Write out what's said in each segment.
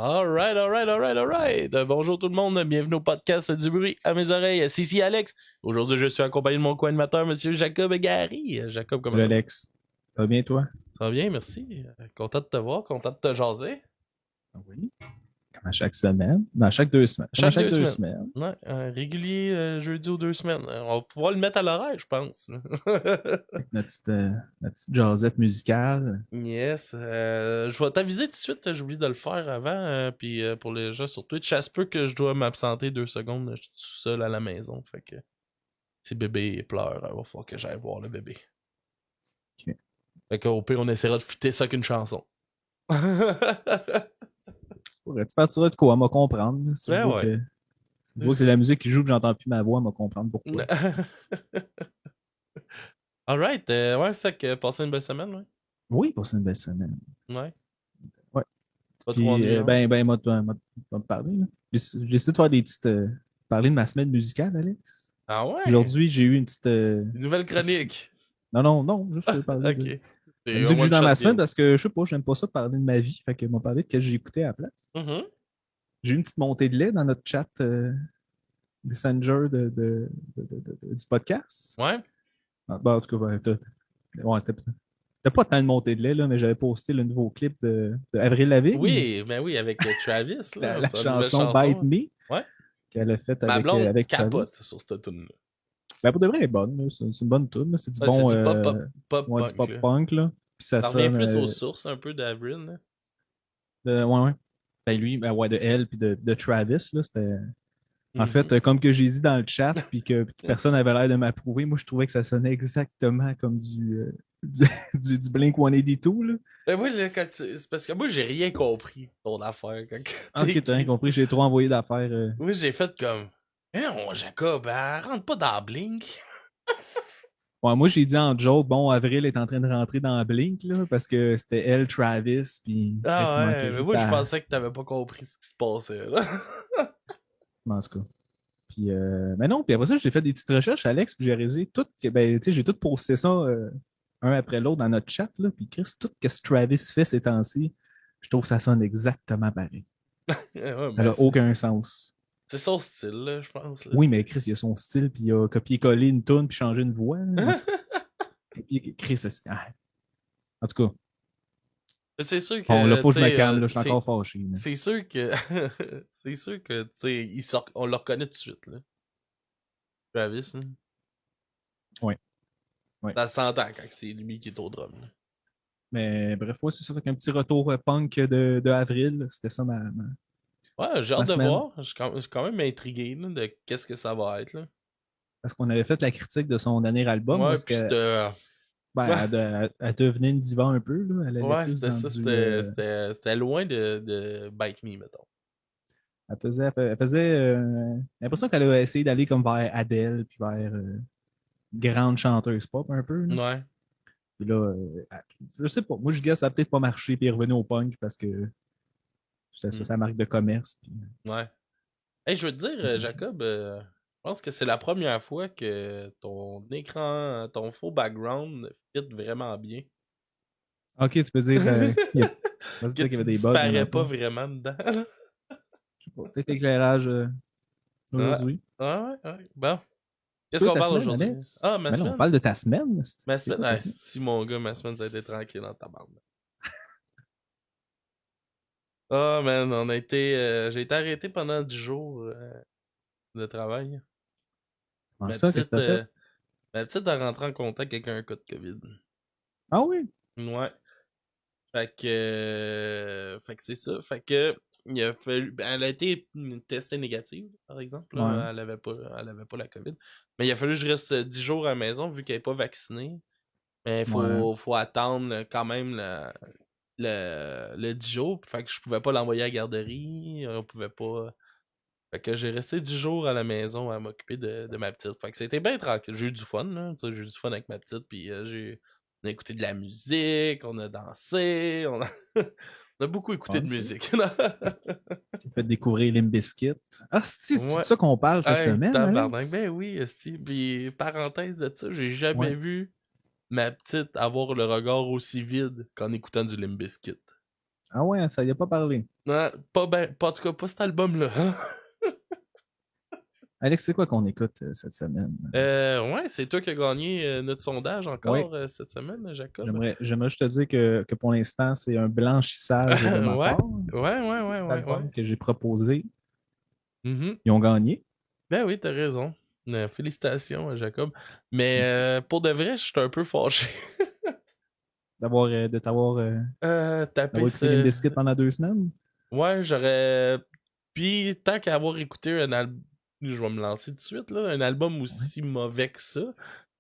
Alright, alright, alright, alright. Bonjour tout le monde, bienvenue au podcast du bruit à mes oreilles. C'est ici Alex. Aujourd'hui, je suis accompagné de mon co-animateur, monsieur Jacob Gary. Jacob, comment Salut ça va? Alex. Ça va bien toi? Ça va bien, merci. Content de te voir, content de te jaser. Oui. Comme à chaque semaine. Non, à chaque 2 semaines. Comme à Chaque chaque deux deux semaines. semaines. Ouais, régulier jeudi aux 2 semaines. On va pouvoir le mettre à l'horaire, je pense. Avec notre petite jasette musicale. Yes. Je vais t'aviser tout de suite, j'ai oublié de le faire avant. Puis pour les gens sur Twitch, ça se peut que je dois m'absenter 2 secondes. Je suis tout seul à la maison. Fait que si bébé pleure, il va falloir que j'aille voir le bébé. Ok. Fait qu'au pire, on essaiera de fitter ça qu'une chanson. Tu partiras de quoi? Elle m'a comprendre. Là, si je Ben vois ouais. que, si je vois que c'est la musique qui joue que j'entends plus ma voix, elle m'a comprendre pourquoi. Alright, ouais, c'est ça que passer une belle semaine, ouais. Oui, pour une belle semaine. Ouais. Ouais. Pas trop Puis, ennuyant. m'a parlé. Là. J'ai essayé de faire des petites. Parler de ma semaine musicale, Alex. Ah ouais? Aujourd'hui, j'ai eu une petite. Une nouvelle chronique. Non, juste parler de. Ok. La C'est un musique que j'ai eu dans one-shot ma semaine deal. parce que je sais pas, j'aime pas ça parler de ma vie. Fait que m'a parlé de quel j'ai écouté à la place. Mhm. J'ai eu une petite montée de lait dans notre chat Messenger du podcast. Ouais. Ah, bah, en tout cas, ouais, c'était pas tant de montée de lait, là, mais j'avais posté le nouveau clip de Avril Lavigne, Oui, ben oui, avec Travis, là, la sa nouvelle chanson chanson. Bite Me, Ouais. qu'elle a faite Ma avec, blonde avec Travis. capote sur cette tune-là. Ben, pour de vrai, elle est bonne. Là. C'est une bonne tune. Là. C'est du Ouais, c'est bon du pop ouais, du punk, pop là. punk. Là. Puis ça Ça revient sonne. plus aux sources un peu d'Avril, là. Ouais, ouais. Ben, lui, ben, ouais, de elle, puis de Travis, là, c'était. En fait, Mhm. comme que j'ai dit dans le chat, puis que personne n'avait l'air de m'approuver, moi, je trouvais que ça sonnait exactement comme du, du Blink-182, là. Ben moi, là, c'est parce que moi, j'ai rien compris, ton affaire, quand Ah, t'as ok, t'as rien écrit ça. compris, j'ai trop envoyé d'affaires. Moi, j'ai fait comme, eh non, Jacob, elle rentre pas dans Blink. Ouais, moi, j'ai dit en joke, bon, Avril est en train de rentrer dans Blink, là, parce que c'était elle, Travis, puis Chris, Ah il manquait ouais, mais juste moi, je à. pensais que t'avais pas compris ce qui se passait, là. En tout cas. Puis, mais non, puis après ça, j'ai fait des petites recherches, Alex, puis j'ai réalisé tout, ben, tu sais, j'ai tout posté ça un après l'autre dans notre chat, là, puis Chris, tout ce que Travis fait ces temps-ci, je trouve que ça sonne exactement pareil. Ouais, Ça ben, n'a aucun sens. c'est son style, là, je pense, là, Oui, mais Chris, il a son style, puis il a copié-collé une toune, puis changé une voix. Là. En tout cas, Chris, en tout cas, C'est sûr bon, là, que, faut tu que je me sais, calme, là, je suis encore fâché. Là. c'est sûr que, c'est sûr que, tu sais, on le reconnaît tout de suite, là. Travis, là. Oui, oui. Ça s'entend quand c'est lui qui est au drum, là. Mais bref, ouais, c'est ça, avec un petit retour punk de avril, c'était ça Ouais, j'ai ma hâte de semaine. voir. Je suis quand même intrigué, là, de qu'est-ce que ça va être, là. Parce qu'on avait fait la critique de son dernier album, où Ouais, est-ce pis que c'était. ben, elle devenait une diva un peu, là. Elle allait Ouais, plus c'était dans ça, du. c'était loin de Bite Me, mettons. J'ai l'impression qu'elle a essayé d'aller comme vers Adele, puis vers grande chanteuse pop un peu. Là. Ouais. Puis là, je sais pas. Moi, je guess que ça a peut-être pas marché, puis elle est revenue au punk parce que c'était ça, Hmm. sa marque de commerce. Puis, Ouais. Hey, je veux te dire, c'est ça. Jacob, je pense que c'est la première fois que ton écran, ton faux background fit vraiment bien. Ok, tu peux dire, vas-y Que dire qu'il y tu avait des bugs, il n'y en disparais a pas pas. vraiment dedans. Je sais pas. Peut-être l'éclairage Ouais. aujourd'hui. Ouais, ouais. Bon. Qu'est-ce Toi, qu'on ta parle semaine, aujourd'hui? Alex? Ah, ma Mais non, on semaine? parle de ta semaine. Ma C'est semaine? quoi ta Ah, semaine? si mon gars, ma semaine, ça a été tranquille dans ta barbe. Ah, man, j'ai été arrêté pendant 10 jours de travail. Comment Ma ça, qu'est-ce que petite, t'as fait? euh, ma petite a rentré en contact avec un cas de COVID. Ah oui? Ouais. Fait que c'est ça. Fait que, il a fallu, ben, elle a été testée négative, par exemple. Ouais. Là. Elle avait pas la COVID. Mais il a fallu que je reste 10 jours à la maison vu qu'elle n'est pas vaccinée. Mais il Ouais. faut attendre quand même le 10 jours. Fait que je pouvais pas l'envoyer à la garderie. On pouvait pas. Fait que j'ai resté 10 jours à la maison à m'occuper de ma petite. Fait que c'était bien tranquille. J'ai eu du fun, là. Tu sais, j'ai eu du fun avec ma petite. Puis on a écouté de la musique, on a dansé, on a beaucoup écouté de Ok. musique. Tu fait découvrir Limp Bizkit. Ah, c'est de Ouais. ça qu'on parle cette Hey, semaine, tabarnak. Alex? Ben oui, esti. Puis parenthèse de ça, j'ai jamais Ouais. vu ma petite avoir le regard aussi vide qu'en écoutant du Limp Bizkit. Ah ouais, ça y a pas parlé. Non, pas en tout cas, pas cet album-là. Alex, c'est quoi qu'on écoute cette semaine? Ouais, c'est toi qui as gagné notre sondage Ouais, encore cette semaine, Jacob. j'aimerais juste te dire que pour l'instant, c'est un blanchissage de ma Ouais, part. ouais. L'album que j'ai proposé, Mhm. ils ont gagné. Ben oui, t'as raison. Félicitations, Jacob. Mais Merci pour de vrai, je suis un peu fâché. de t'avoir Taper d'avoir écouté Limp ce. Bizkit pendant 2 semaines. Ouais, j'aurais. Puis, tant qu'à avoir écouté un album. Je vais me lancer tout de suite, là. Un album Ouais. aussi mauvais que ça.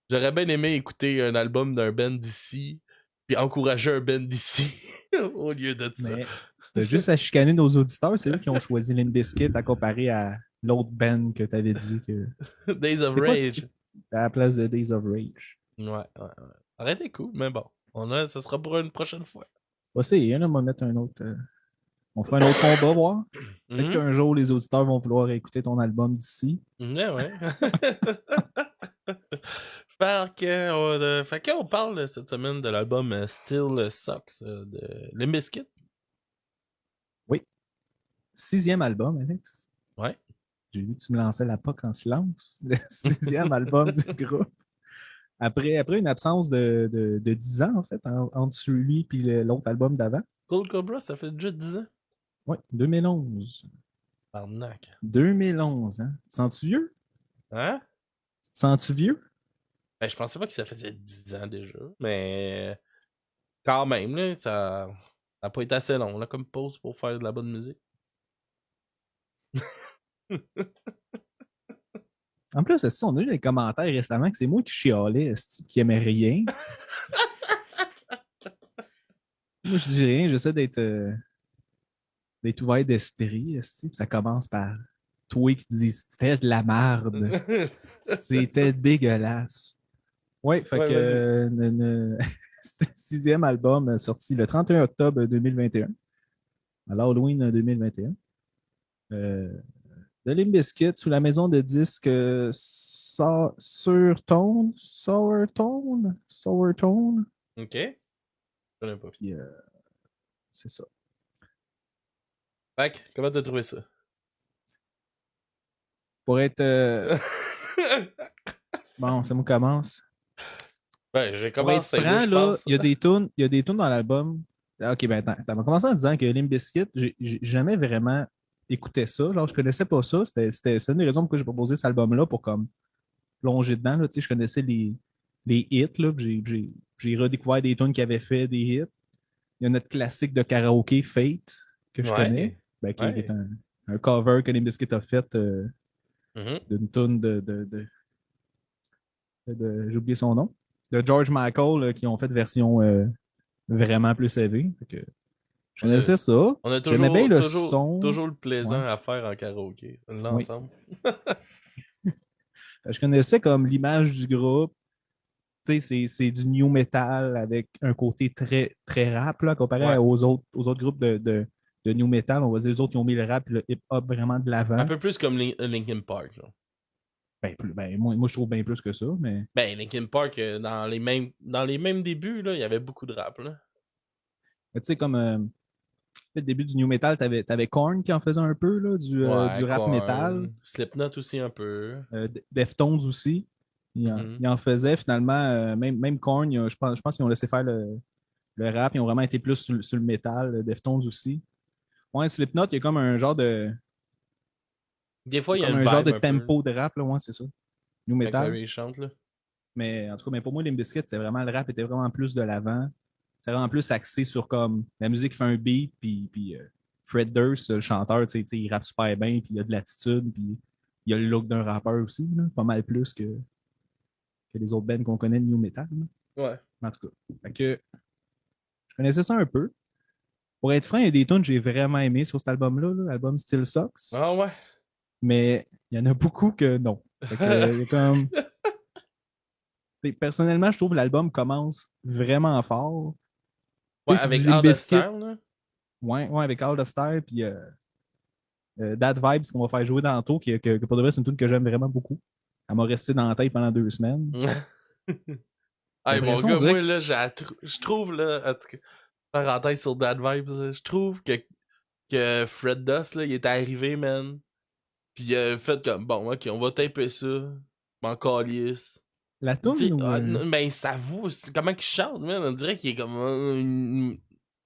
J'aurais bien aimé écouter un album d'un band d'ici. Puis encourager un band d'ici. Au lieu de ça. Mais t'as juste à chicaner nos auditeurs, c'est eux qui ont choisi Limp Bizkit à comparer à l'autre band que t'avais dit que. Days of C'était quoi Rage. à la place de Days of Rage? Ouais. Arrêtez coup, mais bon. Ça sera pour une prochaine fois. On va essayer, là, on va mettre un autre. On fera un autre combat, voir. Peut-être Mhm. qu'un jour, les auditeurs vont vouloir écouter ton album d'ici. Ouais. Fait qu'on parle cette semaine de l'album Still Sucks de Limp Bizkit. Oui. 6e album, Alex. Ouais. J'ai vu que tu me lançais la POC en silence. Le 6e album du groupe. Après une absence de 10 ans, en fait, entre celui et l'autre album d'avant. Cold Cobra, ça fait déjà 10 ans. Oui, 2011. Arnaque. 2011, hein? Tu te sens-tu vieux? Hein? Tu te sens-tu vieux? Ben, je pensais pas que ça faisait 10 ans déjà. Mais quand même, là, ça a pas été assez long là, comme pause pour faire de la bonne musique. En plus, on a eu des commentaires récemment que c'est moi qui chialais, qui aimait rien. Moi, je dis rien, j'essaie d'être ouvert d'esprit. Puis ça commence par toi qui dis c'était de la merde. C'était dégueulasse. Ouais, fait Ouais, que vas-y. 6e album sorti le 31 octobre 2021, à l'Halloween 2021. De Limp Bizkit sous la maison de disques Sourtone. Ok. Je connais pas. Puis c'est ça. Fait que, comment t'as trouvé ça? Pour être bon, c'est moi qui commence. Ben, j'ai Pour être commencé, là, franc, je là, pense. il y a des tunes dans l'album. Ah, ok, ben attends, on va commencer en disant que Limp Bizkit, j'ai jamais vraiment écouté ça. Genre, je connaissais pas ça. C'est une des raisons pourquoi j'ai proposé cet album-là pour comme plonger dedans. Là. Tu sais, je connaissais les hits, là, puis j'ai redécouvert des tunes qui avaient fait des hits. Il y a notre classique de karaoké, Fate, que je connais, Ouais. ben, qui est Ouais. un cover que Limp Bizkit a fait Mhm. d'une tune j'ai oublié son nom, de George Michael, qui ont fait version vraiment plus élevée. Fait que je On a, connaissais ça. on a J'aimais bien toujours, le toujours, son. toujours le Ouais, plaisant à faire en karaoké, oui. l'ensemble. Je connaissais comme l'image du groupe. Tu sais, c'est du new metal avec un côté très, très rap, là, comparé Ouais. aux autres groupes de new metal. On va dire les autres qui ont mis le rap et le hip-hop vraiment de Un l'avant. peu plus comme Linkin Park, là. Moi, je trouve bien plus que ça, mais Ben, Linkin Park, dans les mêmes débuts, là, il y avait beaucoup de rap, là. tu sais, comme le début du new metal, t'avais Korn qui en faisait un peu, là, du Ouais, rap metal. Korn, Slipknot aussi un peu. Deftones aussi. Mhm. Ils en faisaient finalement, même Korn, je pense qu'ils ont laissé faire le rap, ils ont vraiment été plus sur le métal, Deftones aussi. Ouais, Slipknot, il y a Des fois, il y a comme une un genre vibe de un peu, tempo de rap, là, ouais, c'est ça. New quand metal. Larry chante, là. Mais en tout cas, mais pour moi, Limp Bizkit, c'est vraiment le rap était vraiment plus de l'avant. C'est vraiment plus axé sur comme la musique fait un beat, puis Fred Durst, le chanteur, il rappe super bien, puis il a de l'attitude, puis il a le look d'un rappeur aussi, là, pas mal plus que les autres bands qu'on connaît de New Metal. Là. Ouais. En tout cas, fait que, je connaissais ça un peu. Pour être franc, il y a des tunes que j'ai vraiment aimé sur cet album-là, l'album Still Sucks, Ah ouais. mais il y en a beaucoup que non. Fait que, il y a comme personnellement, je trouve que l'album commence vraiment fort. Tu Ouais, sais, c'est du avec Limp Out of Bizkit, Style, là. ouais, ouais, avec Out of Style, puis That Vibes qu'on va faire jouer tantôt, que pour de vrai, c'est une tune que j'aime vraiment beaucoup. Elle m'a resté dans la tête pendant 2 semaines. Puis Hey, après mon ça, on gars, dirait moi, que, là, je trouve, là, en tout cas, parenthèse sur Bad Vibes, je trouve que Fred Dust, là, il est arrivé, man. Puis il a fait comme, bon, ok, on va taper ça. M'en calisse. La Tu toune sais, ou. ben, ça vaut, comment qu'il chante, man. On dirait qu'il est comme.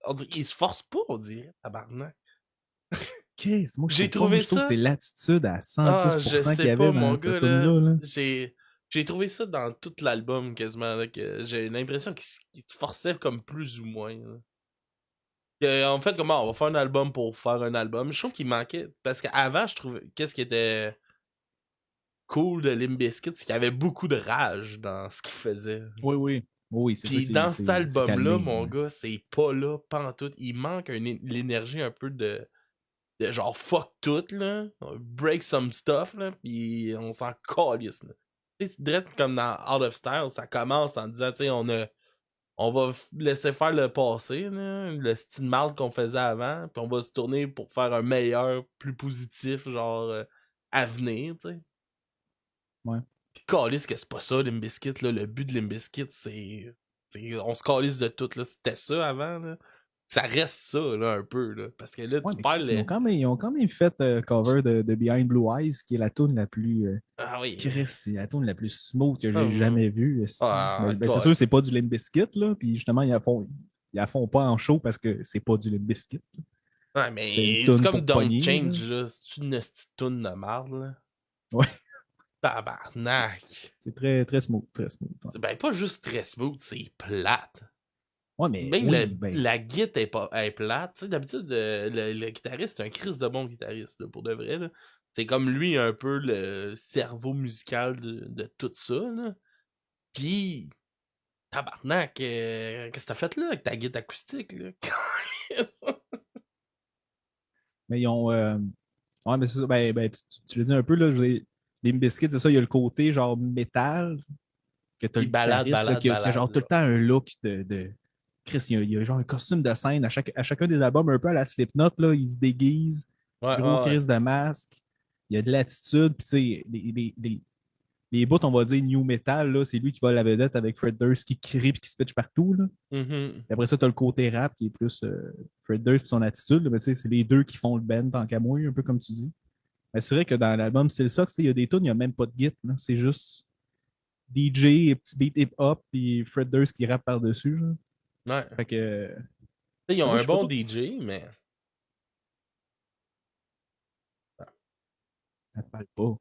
On dirait qu'il se force pas, on dirait, tabarnak. Chris, moi, je J'ai trouve pas. Moi, trouvé je trouve que ça. c'est l'attitude à Ah, je 110% qu'il sais y avait pas, mon dans cette gars, là. tune-là. Là. J'ai trouvé ça dans tout l'album, quasiment, là, que j'ai l'impression qu'il se forçait comme plus ou moins, là. En fait, comment on va faire un album pour faire un album. Je trouve qu'il manquait. Parce qu'avant, je trouvais. Qu'est-ce qui était cool de Limp Bizkit, c'est qu'il y avait beaucoup de rage dans ce qu'il faisait. Oui, oui. Oui, c'est ça Puis qui dans cet s'est album-là, calmé. mon gars, c'est pas là, pantoute. Il manque l'énergie un peu de genre fuck tout, là. Break some stuff, là. Puis on s'en calisse, là. Tu sais, c'est direct comme dans Out of Style, ça commence en disant, tu sais, on va laisser faire le passé, là, le style mal qu'on faisait avant, puis on va se tourner pour faire un meilleur, plus positif, genre, avenir, tu sais. Ouais. Pis calisse que c'est pas ça, Limp Bizkit, là. Le but de Limp Bizkit, on se calisse de tout, là. C'était ça avant, là. Ça reste ça, là, un peu, là. Parce que là, Ouais, tu mais perds Chris, les. ils ont quand même fait cover de Behind Blue Eyes, qui est la tune la plus. Ah oui. Chris, c'est la tune la plus smooth que j'ai Hum. jamais vue. Ah, C'est toi. sûr, c'est pas du Limp Bizkit, là. Puis justement, ils la font pas en show parce que c'est pas du Limp Bizkit. Ouais, C'était une mais c'est tune comme pour Don't pogner, là. Change, là. C'est une petite toune de marde, là. Ouais, Tabarnak. c'est très, très smooth, très smooth. Ouais, C'est ben pas juste très smooth, c'est plate. ouais mais Même oui, ben, la guitare est plate. Tu sais, d'habitude, le guitariste, c'est un Christ de bon guitariste, là, pour de vrai. Là. C'est comme lui, un peu le cerveau musical de tout ça. Là. Puis, tabarnak, qu'est-ce que t'as fait là avec ta guitare acoustique? Là? mais ils ont. Ouais, mais c'est ça, tu l'as dit un peu, là, les biscuits, c'est ça, il y a le côté genre métal, que t'as Puis le balade, guitariste là, balade, qui a genre balade. tout le Genre. temps un look de. Chris, il y a genre un costume de scène à chacun des albums, un peu à la Slipknot, là, il se déguise, Ouais, gros ouais, ouais. Chris de masque, il y a de l'attitude, puis tu sais, les bouts, on va dire new metal, là, c'est lui qui va la vedette avec Fred Durst qui crie et qui se pitch partout, là. Mhm. Et après ça, t'as le côté rap qui est plus Fred Durst et son attitude, là, mais tu sais, c'est les deux qui font le band tant qu'à moi, un peu comme tu dis. Mais c'est vrai que dans l'album Still Sucks, il y a des tunes, il n'y a même pas de git, là. C'est juste DJ, et petit beat hip-hop, puis Fred Durst qui rappe par-dessus, genre. Ouais. Fait que. T'sais, ils ont Moi, je un suis pas bon trop. DJ, mais. Ça te parle pas.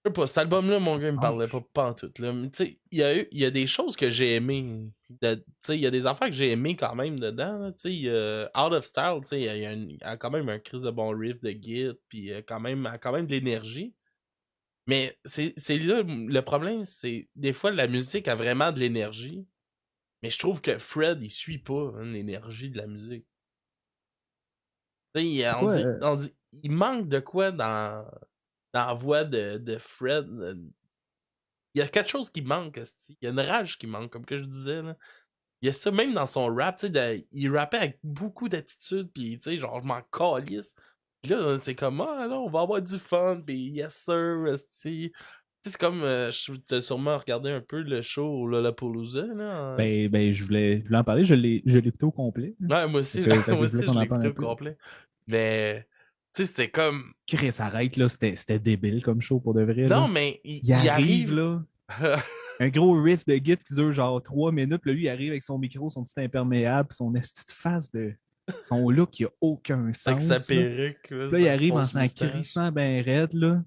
Je sais pas, cet album-là, mon gars, il me parlait pas Franche. pantoute, là. Mais tu sais, il y a des choses que j'ai aimées. Tu sais, il y a des affaires que j'ai aimées quand même dedans, là. Tu sais, Out of Style, tu sais, il y a quand même un crise de bon riff de Git, puis quand même de l'énergie. Mais c'est là, le problème, c'est des fois, la musique a vraiment de l'énergie, mais je trouve que Fred, il suit pas hein, l'énergie de la musique. Tu sais, C'est quoi? on dit, il manque de quoi dans la voix de Fred. Il y a quelque chose qui manque, esti. Il y a une rage qui manque, comme que je disais. Là. Il y a ça même dans son rap, tu sais, il rappait avec beaucoup d'attitude, puis tu sais, genre, je m'en calisse. Puis là, c'est comme, ah, là, on va avoir du fun, puis yes sir, esti. Tu sais, c'est comme, t'as sûrement regardé un peu le show au Lollapalooza, là. Je voulais en parler, je l'ai écouté au complet. Ouais, Fait que, moi je voulais aussi, qu'on je l'ai en parle écouté un au peu. complet. Mais, tu sais, c'était comme, Chris, arrête, là, c'était débile comme show pour de vrai, non, là. mais Il il arrive, arrive. là. Un gros riff de git qui dure genre 3 minutes. Là, lui, il arrive avec son micro, son petit imperméable, son esti de face de. Son look qui a aucun Avec sa sens. Là. perruque, Puis là, là, il sa arrive en fausse s'en moustache. crissant ben raide. Là.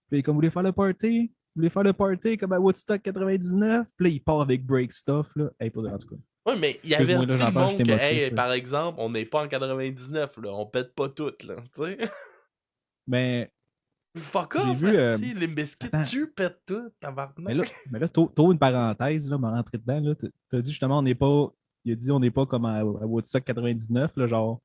Puis il est comme, vous voulez faire le party? Vous voulez faire le party comme à Woodstock 99? Puis là, il part avec break stuff. Là. Hey, pour de en tout cas. Ouais, mais il Excuse-moi, là, avertit le j'en parle, je suis monde que, émotif. hey, Là. par exemple, on n'est pas en 99, là, on pète pas tout, là, tu sais. Mais Fuck j'ai off, vu. asti, les biscuits, Attends, tu pètes tout, tabarnak. mais là t'ouvres une parenthèse, là, m'a rentré dedans. Là. T'as dit justement, on n'est pas. Il a dit, on n'est pas comme à Woodstock 99, là, genre.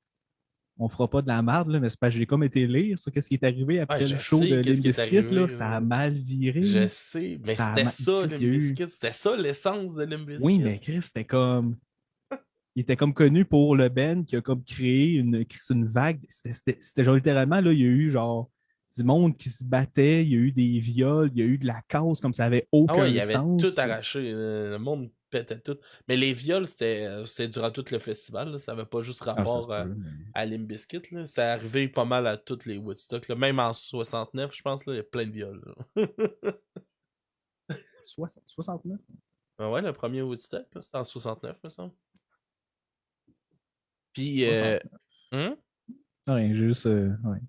On fera pas de la merde, là, mais c'est parce que j'ai comme été lire sur qu'est-ce qui est arrivé Ouais, après le je show de sais qu'est-ce Limp qui est Bizkit, là, arrivé, ça a là. mal viré. Je Là. sais, mais c'était ça, Chris, il y Limp a eu. Bizkit, c'était ça l'essence de Limp Oui, Bizkit. mais Chris, c'était comme. Il était comme connu pour le band qui a comme créé une vague. C'était genre littéralement, là, il y a eu genre du monde qui se battait, il y a eu des viols, il y a eu de la casse comme ça avait Ah ouais, il aucun avait tout sens. arraché, le monde. pétait tout. Mais les viols, c'était durant tout le festival. Là. Ça n'avait pas juste rapport à Limp Bizkit. Là. C'est arrivé pas mal à tous les Woodstock. Là. Même en 69, je pense, là, il y a plein de viols. 69? Ben ouais, le premier Woodstock, c'était en 69, me semble. Puis, Rien, juste. Ouais.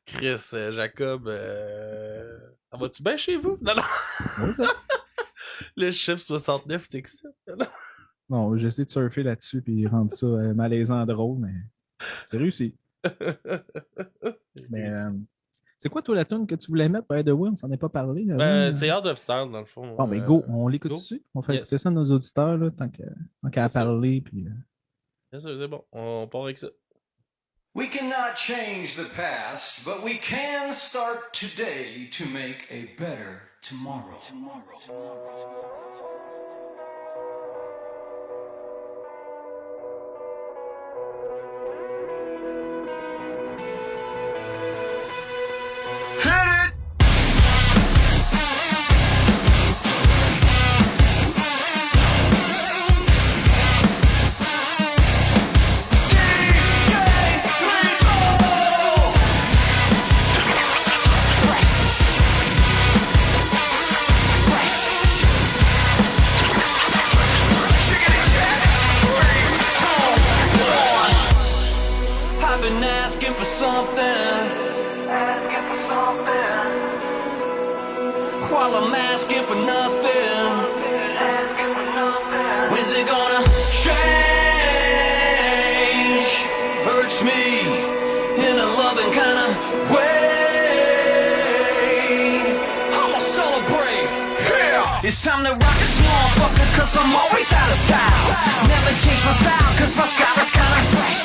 Chris, Jacob, ça va-tu bien chez vous? Non, non. Le chiffre 69 t'excite? Non, j'essaie de surfer là-dessus puis rendre ça malaisant drôle, mais c'est réussi. Mais c'est quoi, toi, la tune que tu voulais mettre, by the way? On s'en est pas parlé. C'est Out of Style, dans le fond. Bon, ben go, on l'écoute dessus. On fait écouter ça à nos auditeurs, là, tant qu'à parler. Puis, c'est bon, on part avec ça. We cannot change the past, but we can start today to make a better tomorrow. It's time to rock this motherfucker, cause I'm always out of style. Never change my style, cause my style is kinda fresh.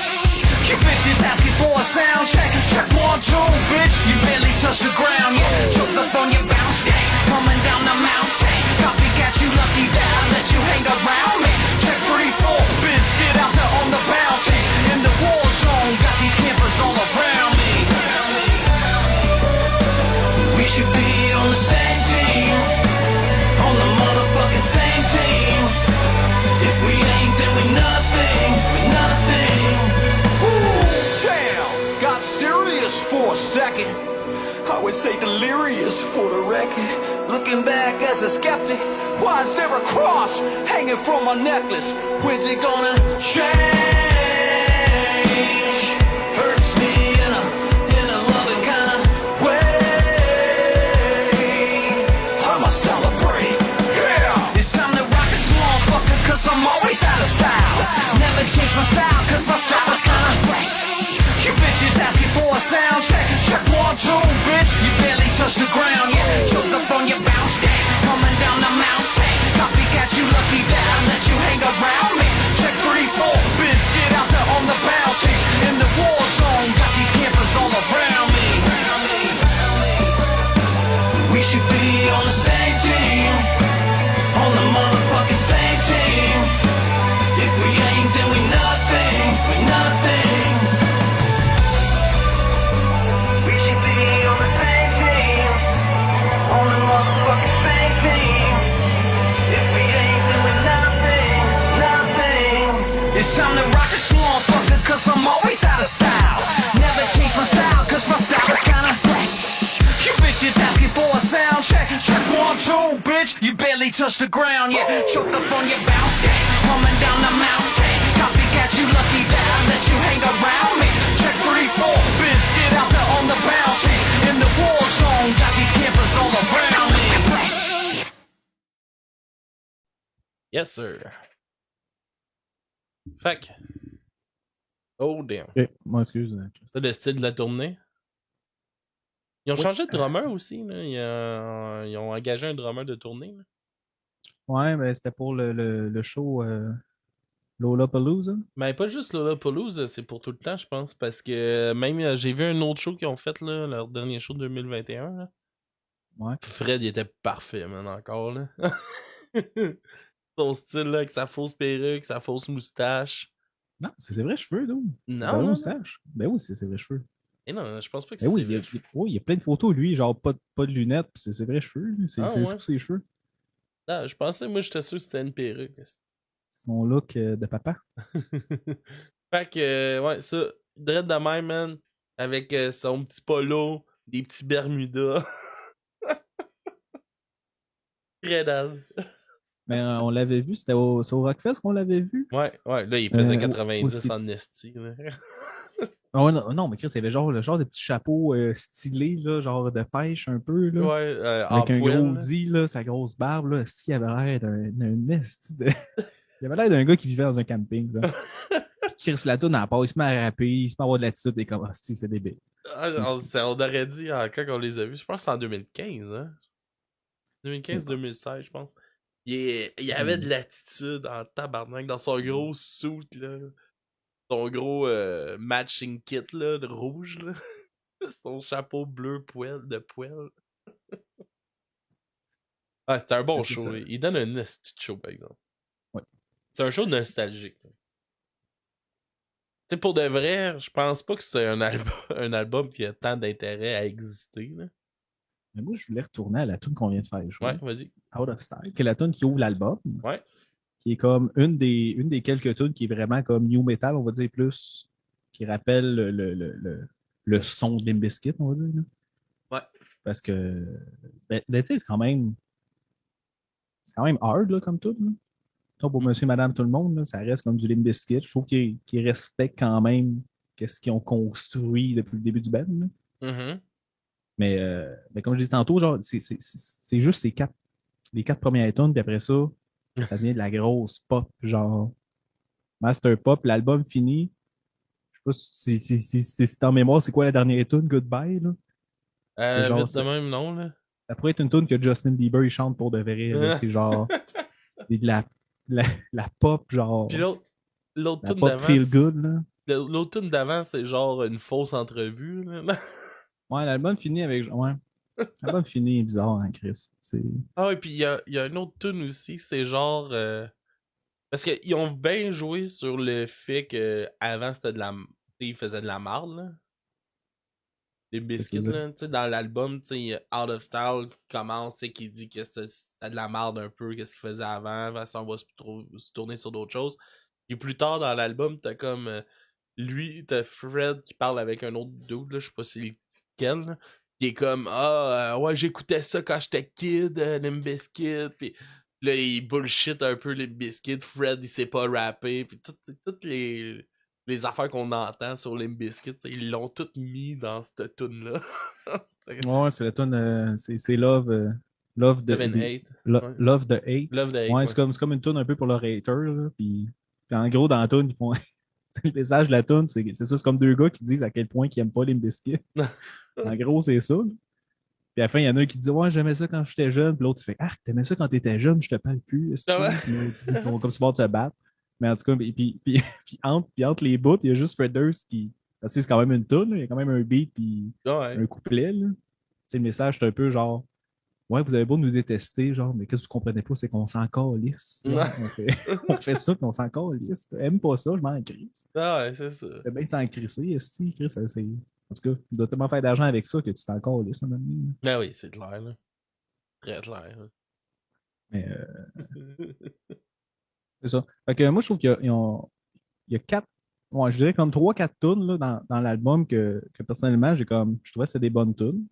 You bitches asking for a sound check. Check 1, 2, bitch. You barely touch the ground, yeah. Choked up on your bounce game. Coming down the mountain. Copycat, you lucky that I let you hang around me. Check 3, 4, bitch. Get out there on the bounty. In the war zone, got these campers all around me. We should be on the same team. On the motherfucking same team. If we ain't, then we nothing. We nothing. Woo. Damn, got serious for a second. I would say delirious for the record. Looking back as a skeptic, why is there a cross hanging from my necklace? When's it gonna change? Hurts me in a loving kind of way. I'ma celebrate. Yeah. It's time to rock this motherfucker, cause I'm always out of style. Never change my style, cause my style is kinda fresh. You bitches asking for a sound check. Check 1, 2, bitch. You barely touch the ground, yeah. Choked up on your bounce game. Coming down the mountain. Copycat, you lucky that I let you hang around me. Check 3, 4, bitch. Get out there on the bounty. In the war zone, got these campers all around me. We should be on the same team. On the motherfucking same team. If we ain't, then we nothing. We nothing. We should be on the same team. On the motherfucking same team. If we ain't, then we nothing. Nothing. It's time to rock this motherfucker, cause I'm always out of style. Never change my style, cause my style is kinda fresh. You bitches asking for a sound check. Check 1, 2, bitch. You barely touch the ground, yeah. Choked up on your bounce game. Coming down the mountain. Copycat, you lucky that I let you hang around me. Check 3, 4, bitch. Get out there on the bounty. In the war zone, got these campers all around me. Yes, sir. Fait que... Oh, damn. Ok, moi, excuse. C'est le style de la tournée. Ils ont Oui. changé de drummer aussi. Là. Ils ont engagé un drummer de tournée. Là. Ouais, ben c'était pour le show Lollapalooza. Mais pas juste Lollapalooza, c'est pour tout le temps, je pense. Parce que même j'ai vu un autre show qu'ils ont fait, là, leur dernier show de 2021. Là. Ouais. Fred, il était parfait, man, encore. Là. Son style, là, avec sa fausse perruque, sa fausse moustache. Non, c'est ses vrais cheveux, donc. Non, C'est sa non, moustache. Ben oui, c'est ses vrais cheveux. Et non, je pense pas que Ben c'est oui, vrai. oui, il y a plein de photos, lui, genre pas de lunettes, puis c'est ses vrais cheveux. C'est Ah, ouais. sur ses cheveux. Non, je pensais, moi, j'étais sûr que c'était une perruque. C'est son look de papa. Fait que, ouais, ça, dread de même, man, avec son petit polo, des petits Bermudas. Très dalle. Mais on l'avait vu, c'est au Rockfest qu'on l'avait vu. Ouais, là, il faisait Où est-ce 90 qu'il- en esti, là. Ah ouais, non, non, mais Chris, il y avait genre le genre de petit chapeau stylé, là, genre de pêche un peu, là. Ouais, en Avec un gros poêle, là. hoodie, là, sa grosse barbe, là. Est-ce qu'il avait l'air d'un esti de. Il avait l'air d'un gars qui vivait dans un camping, là. Puis Chris Platon, en part, il se met à rapper, il se met à avoir de l'attitude, et comme, hostie, c'est débile. Ah, on aurait dit quand on les a vus, je pense que c'est en 2015, hein? Je sais pas. 2015-2016, je pense. Il avait de l'attitude en tabarnak dans son gros suit, là. Son gros matching kit, là, de rouge, là. Son chapeau bleu de poêle. Ah, c'était un bon C'est show. ça. Il donne un esti de show, par exemple. Ouais. C'est un show nostalgique. Tu sais, pour de vrai, je pense pas que c'est un album qui a tant d'intérêt à exister, là. Mais moi, je voulais retourner à la tune qu'on vient de faire jouer, Ouais, vas-y. Out of Style, qui est la tune qui ouvre l'album, Ouais. qui est comme une des quelques tunes qui est vraiment comme new metal, on va dire plus, qui rappelle le son de Limp Bizkit, on va dire, là. Ouais. Parce que, tu sais, c'est quand même hard, là, comme tout, là. Donc, pour monsieur, madame, tout le monde, là, ça reste comme du Limp Bizkit. Je trouve qu'ils respectent quand même qu'est-ce qu'ils ont construit depuis le début du band, là. Mhm. Mais comme je disais tantôt, genre, c'est juste les quatre premières tunes, puis après ça, ça devient de la grosse pop, genre Master Pop, l'album fini. Je sais pas si c'est en mémoire, c'est quoi la dernière tune, Goodbye, là? Mais genre, Vite de même, non, là. ça pourrait être une tune que Justin Bieber il chante pour de vrai, là. C'est genre, c'est de la pop, Puis genre, l'autre la tune pop d'avant, feel good, là. l'autre tune d'avant, c'est genre une fausse entrevue, là. Ouais, l'album finit avec, ouais, l'album finit est bizarre, hein, Chris. Ah ouais, puis il y a une autre tune aussi, c'est genre... Parce qu'ils ont bien joué sur le fait que avant c'était de la... Ils faisaient de la marde, là. Les Qu'est-ce que biscuits, tu veux dire? là. Tu sais, dans l'album, tu sais, Out of Style commence, c'est qu'il dit que c'était de la marde un peu, qu'est-ce qu'il faisait avant, ça on va se tourner sur d'autres choses. Et plus tard dans l'album, t'as comme... lui, t'as Fred qui parle avec un autre dude, là, je sais pas c'est lequel, là, qui est comme ouais, j'écoutais ça quand j'étais kid, Limp Bizkit, puis là, il bullshit un peu les biscuits, Fred, il sait pas rapper, puis toutes les affaires qu'on entend sur Limp Bizkit, ils l'ont toutes mis dans cette tune-là. C'était Ouais, c'est la tune, c'est Love, Love Love and Hate. Ouais. Love the Hate. Love the Hate, Ouais, ouais. c'est comme une tune un peu pour le hater, là. Puis en gros, dans la tune, ils font. Le message de la tune, c'est ça, c'est comme deux gars qui disent à quel point ils aiment pas les biscuits. En gros, c'est ça, là. Puis à la fin, il y en a un qui dit ouais, j'aimais ça quand j'étais jeune. Puis l'autre, il fait ah, t'aimais ça quand t'étais jeune, je te parle plus. Ah ouais? Puis là, ils sont comme sur le bord de se battre. Mais en tout cas, puis entre les bouts, il y a juste Fred Durst qui. Parce que c'est quand même une tune, là. Il y a quand même un beat puis Ouais. un couplet. Là. Tu sais, le message, c'est un peu genre ouais, vous avez beau nous détester, genre, mais qu'est-ce que vous comprenez pas, c'est qu'on s'en calisse. Genre, on fait ça, puis on s'en calisse. Aime pas ça, je m'en crisse. Ah ouais, c'est ça. C'est bien de s'en crisser, esti, Chris, c'est. En tout cas, tu dois tellement faire d'argent avec ça que tu t'en calisses, à un moment donné, là. Ben oui, c'est clair, là. Très clair, là. Mais c'est ça. Fait que moi, je trouve il y a quatre, ouais, je dirais comme trois, quatre tunes là, dans l'album que personnellement, je trouvais que c'était des bonnes tunes.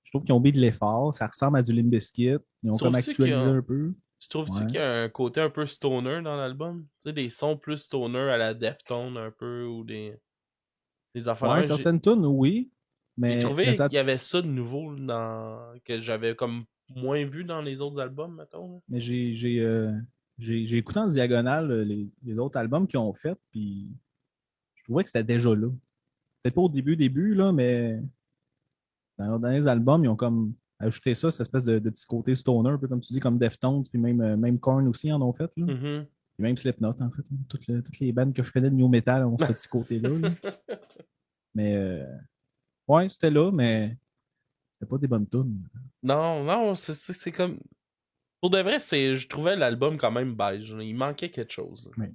Je trouve qu'ils ont mis de l'effort, ça ressemble à du Limp Bizkit. Ils ont comme Trouves-tu qu'il y actualisé a... un peu. Tu trouves-tu Ouais. qu'il y a un côté un peu stoner dans l'album? Tu sais, des sons plus stoner à la Deftones un peu, ou des affaires de Ouais, même? certaines tunes, oui. J'ai Mais trouvé ça, qu'il y avait ça de nouveau que j'avais comme moins vu dans les autres albums, mettons, là. mais j'ai écouté en diagonale les autres albums qu'ils ont fait, puis je trouvais que c'était déjà là. Peut-être pas au début, là, mais dans leurs derniers albums, ils ont comme ajouté ça, cette espèce de petit côté stoner, un peu comme tu dis, comme Deftones, puis même Korn aussi en ont fait, là. Mhm. Puis même Slipknot, en fait, là. Toutes les bandes que je connais de new metal ont ce petit côté-là, là. Mais ouais, c'était là, mais c'était pas des bonnes tunes. Non, non, c'est comme... Pour de vrai, je trouvais l'album quand même beige, là. Il manquait quelque chose, là. Ouais.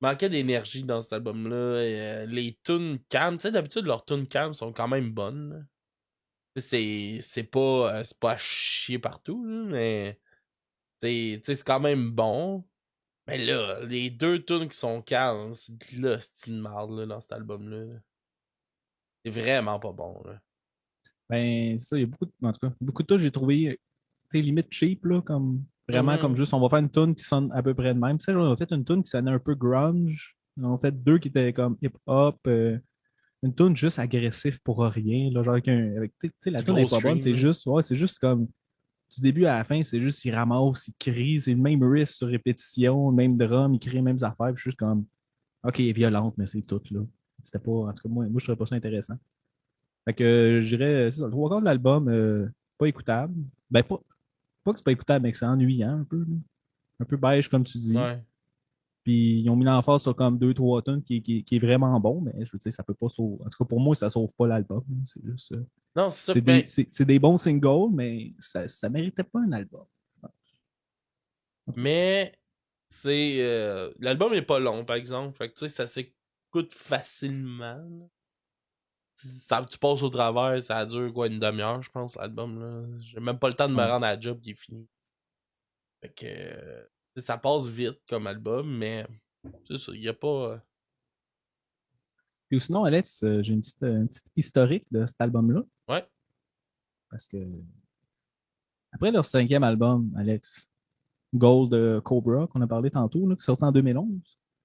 Il manquait d'énergie dans cet album-là. Les tunes calmes, tu sais, d'habitude, leurs tunes calmes sont quand même bonnes, là. C'est pas à chier partout, là, mais c'est quand même bon. Mais là, les 2 tunes qui sont calmes, c'est de la style de marde là, dans cet album-là. Là. C'est vraiment pas bon. Là. Ben, c'est ça, il y a en tout cas, beaucoup de tunes, j'ai trouvé, limite cheap, là, comme, vraiment, comme Mhm. juste, on va faire une tune qui sonne à peu près de même. Tu sais, genre, on a fait une tune qui sonnait un peu grunge. On a fait 2 qui étaient comme hip-hop. Une tune juste agressif pour rien. Là, genre, tu sais, la Du tune n'est gros pas bonne, scream. Là. c'est juste comme, du début à la fin, c'est juste, il ramasse, il crie, c'est le même riff sur répétition, le même drum, il crie les mêmes affaires, puis juste comme, ok, elle est violente, mais c'est tout, là. C'était pas, en tout cas, moi, je trouvais pas ça intéressant. Fait que je dirais, c'est ça, le 3 quarts de l'album, pas écoutable. Ben, pas que c'est pas écoutable, mais que c'est ennuyant un peu, là. Un peu beige, comme tu dis. Ouais. Puis ils ont mis l'emphase sur comme 2-3 tonnes qui est vraiment bon, mais je veux dire, ça peut pas sauver. En tout cas, pour moi, ça sauve pas l'album. C'est juste. Non, c'est ça. C'est Ben, des bons singles, mais ça méritait pas un album. mais c'est. L'album est pas long, par exemple. Fait que tu sais, ça s'écoute facilement. Là. Ça, tu passes au travers, ça dure quoi, une demi-heure, je pense, l'album. Là. J'ai même pas le temps de me Ouais. rendre à la job qui est fini. Fait que. Ça passe vite comme album, mais. C'est ça, y a pas. Puis sinon, Alex, j'ai une petite historique de cet album-là. Ouais. Parce que après leur 5e album, Alex, Gold Cobra, qu'on a parlé tantôt, là, qui est sorti en 2011,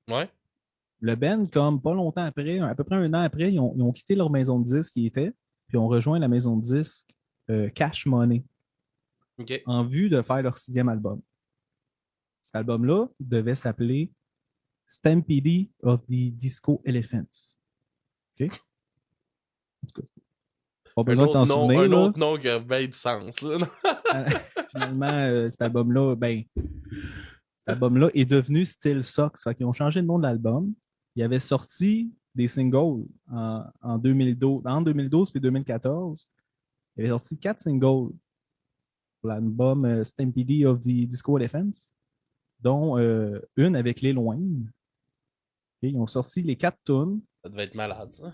Ouais. le band, comme pas longtemps après, à peu près un an après, ils ont quitté leur maison de disques qui était, puis ont rejoint la maison de disques Cash Money Ok. en vue de faire leur 6e album. Cet album-là devait s'appeler Stampede of the Disco Elephants. OK? En tout cas, pas besoin de t'en souvenir, Un là. autre nom qui a bien du sens, là. Finalement, cet album-là est devenu Still Sucks. Fait qu'ils ont changé le nom de l'album. Ils avaient sorti des singles en 2012, entre 2012 et 2014. Ils avaient sorti 4 singles pour l'album Stampede of the Disco Elephants, dont une avec Lil Wayne. Et ils ont sorti les 4 tunes. Ça devait être malade, ça.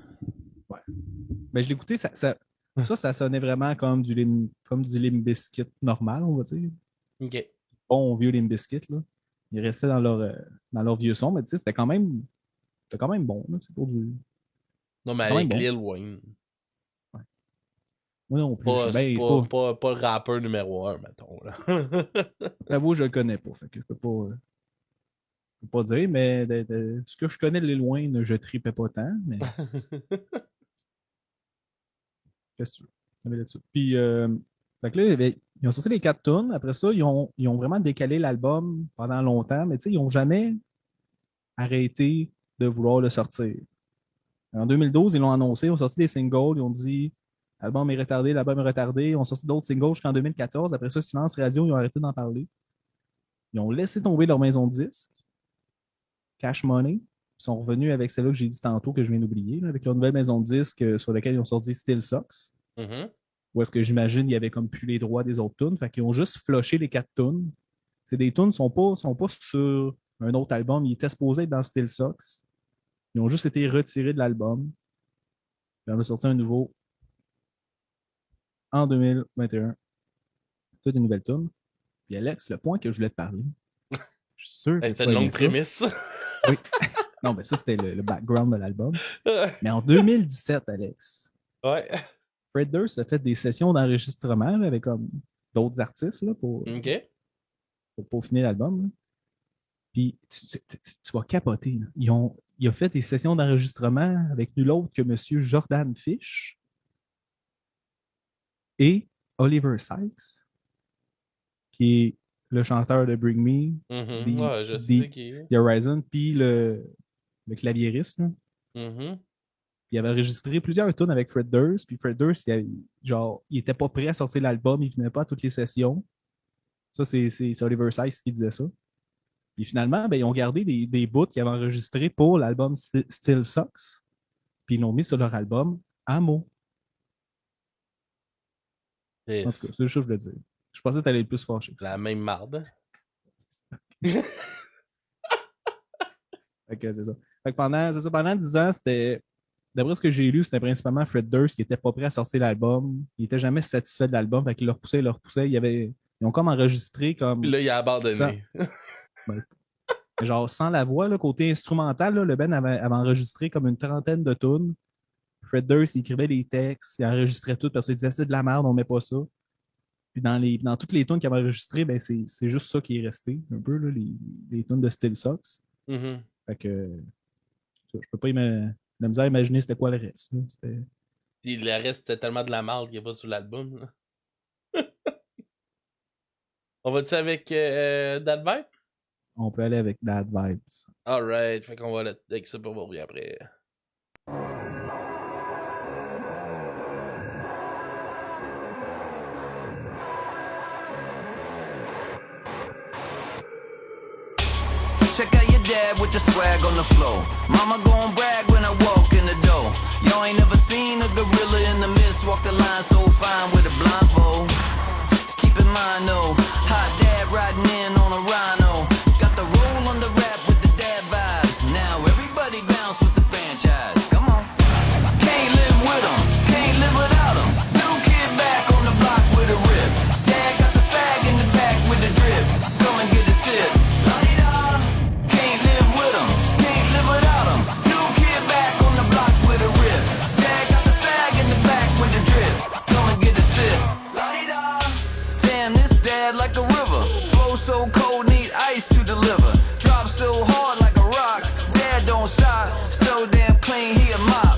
Ouais. Ben, je l'ai écouté, ça sonnait vraiment comme du Limp Bizkit normal, on va dire. Ok. Bon vieux Limp Bizkit, là. Ils restaient dans leur vieux son, mais tu sais, c'était quand même bon, là. C'est pour du. Non, mais Quand même avec bon. Lil Wayne. Ouais. Moi non plus. Pas, c'est Ben, c'est pas le rappeur numéro 1, mettons. Là. j'avoue, je le connais pas. Fait que je peux pas dire, mais ce que je connais de Lil Wayne, je tripais pas tant, mais qu'est-ce que tu veux? Ça m'avait là-dessus. Puis, fait que là, ils ont sorti les 4 tunes. Après ça, ils ont vraiment décalé l'album pendant longtemps, mais tu sais, ils n'ont jamais arrêté de vouloir le sortir. En 2012, ils l'ont annoncé, ils ont sorti des singles, ils ont dit l'album est retardé, l'album est retardé. Ils ont sorti d'autres singles jusqu'en 2014. Après ça, Silence Radio, ils ont arrêté d'en parler. Ils ont laissé tomber leur maison de disques, Cash Money. Ils sont revenus avec celle-là que j'ai dit tantôt, que je viens d'oublier, là, avec leur nouvelle maison de disques sur laquelle ils ont sorti Still Sucks. Mhm. Où est-ce que j'imagine il y avait comme plus les droits des autres tunes. Fait qu'ils ont juste flushé les 4 tunes. C'est des tunes qui sont pas sur un autre album. Ils étaient supposés être dans Still Sucks. Ils ont juste été retirés de l'album. Puis on a sorti un nouveau en 2021. Toutes des nouvelles tunes. Puis Alex, le point que je voulais te parler, je suis sûr que tu C'était vas une aimer longue ça. prémisse. Oui. Non, mais ça, c'était le background de l'album. Mais en 2017, Alex, Ouais. Fred Durst a fait des sessions d'enregistrement là, avec comme d'autres artistes là, Ok. pour finir l'album. Là. Puis tu vas capoter. Là. Il a fait des sessions d'enregistrement avec nul autre que M. Jordan Fish et Oliver Sykes, qui est le chanteur de Bring Me, Mhm. Ouais, je sais qui est. The Horizon, puis le claviériste. Là. Mhm. Il avait enregistré plusieurs tunes avec Fred Durst, puis Fred Durst, il était pas prêt à sortir l'album, il venait pas à toutes les sessions. Ça, c'est Oliver Sykes qui disait ça. Puis finalement, ben, ils ont gardé des bouts qu'ils avaient enregistrés pour l'album Still Sucks, puis ils l'ont mis sur leur album Amo. En tout cas, c'est juste ce que je voulais dire. Je pensais que tu allais être plus fâché. La même marde. Fait que c'est ça. Fait que pendant 10 ans, d'après ce que j'ai lu, c'était principalement Fred Durst qui était pas prêt à sortir l'album. Il était jamais satisfait de l'album. Fait qu'il le repoussait. Ils Ils ont comme enregistré comme. Puis là, il a Ça. abandonné. Genre, sans la voix, là, côté instrumental, là, le band avait enregistré comme une trentaine de tunes. Fred Durst, il écrivait les textes, il enregistrait tout parce qu'il disait c'est de la merde, on met pas ça. Puis dans toutes les tunes qu'il avait enregistrées, ben, c'est juste ça qui est resté, un peu, là, les tunes de Still Sucks. Mhm. Fait que je peux pas la misère à imaginer c'était quoi le reste. Là. Puis le reste, c'était tellement de la merde qu'il n'y a pas sur l'album. Là. On va-tu avec That Vibe? On peut aller avec Bad Vibes. Alright, fait qu'on va aller avec ça pour vous revenir après. Check out your dad with the swag on the floor. Mama gon' brag when I walk in the door. Y'all ain't never seen a gorilla in the mist walk the line so fine with a blindfold. Keep in mind though, hot dad riding in on a rhino. Got the roll on the rap with the dad vibes. Now everybody bounce with the franchise. Come on. Can't live with 'em, can't live without 'em. New kid back on the block with a rip. Dad got the fag in the back with the drip. Come and get a sip. La-di-da. Can't live with 'em, can't live without 'em. New kid back on the block with a rip. Dad got the fag in the back with the drip. Come and get a sip. La-di-da. Damn, this dad like a river. Flow so cold, need ice to deliver. Drop so hard like a rock. Dad don't stop. So damn clean, he a mop.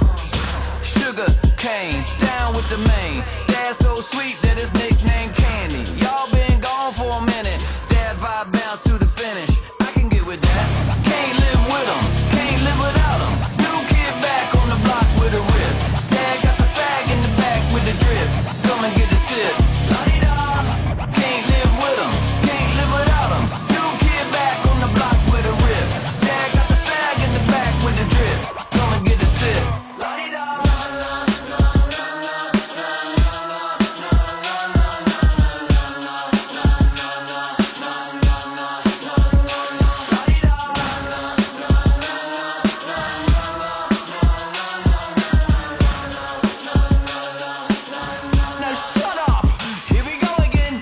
Sugar cane, down with the main. Dad so sweet that his nickname Candy. Y'all been gone for a minute. Dad vibe bounce to the finish. I can get with that. Can't live with 'em, can't live without 'em. New kid back on the block with a rip. Dad got the fag in the back with the drip. Come and get a sip. La-di-da. Can't live with 'em, can't live without 'em. New kid back on the block with a rip. Dad got the fag in the back with the drip. Come and get a sip. La-di-da. Now shut up. Here we go again.